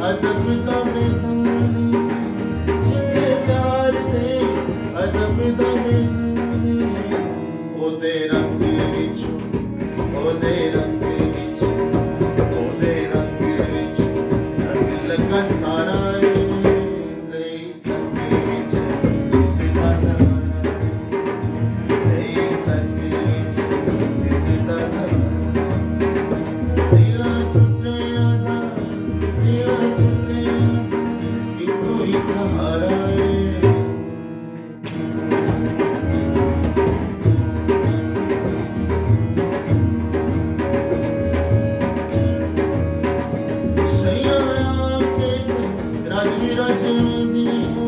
अदब दा में सोनी जिथे प्यार दे अदब दा में सोनी ओदे रंग विच ओदे रंग विच ओदे रंग विच रंग लगा सारा रही थक विच जिसदा दवारा रही थक विच जिसदा दवारा दिला टुटिया दा दिला टुटिया इको ही सहारा सैया के राजी राजी दियो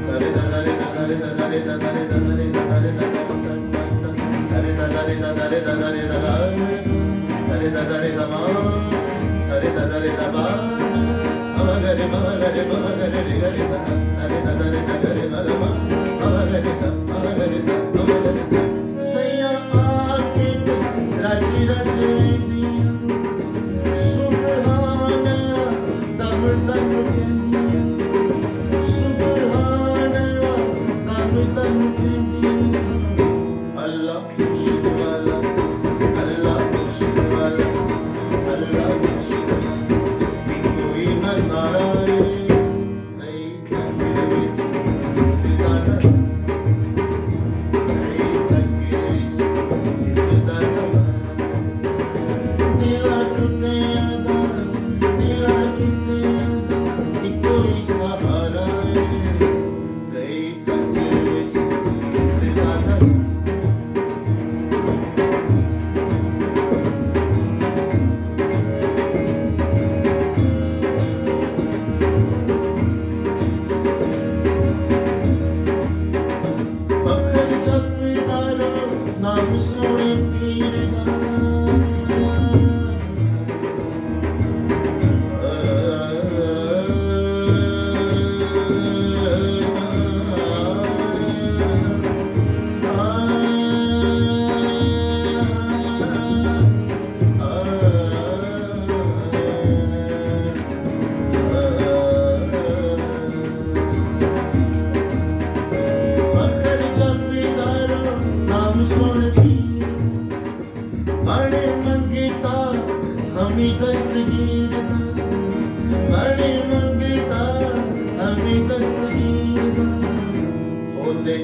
सारे दा सारे दा सारे दा सारे दा सारे दा सारे दा सारे दा सारे दा सारे दा सारे दा सारे दा सारे दा सारे दा मा सारे दा सारे दा बा रे रे गा रे दा सारे दा सारे दा गा रे मा गा मा गा रे सा सैया आके राजी राजी दिया सुभान अल्लाह दम दम कहदिया सुभान अल्लाह दम दम कहदिया अल्लाह मुर्शिद वाला अल्लाह मुर्शिद वाला अल्लाह मुर्शिद वाला कोई नजारा नहीं थके विच जिसदा नहीं थके विच जिसदा दिला टुटिया दा इको ही सहारा नहीं थके विच जिसदा फखर जपदारो नाम सोने पीर दा फखर जपदारो नाम सोने पीर बड़े मंगता हमी दस्तगीर दा बड़े मंगता हमी दस्तगीर दा ओदे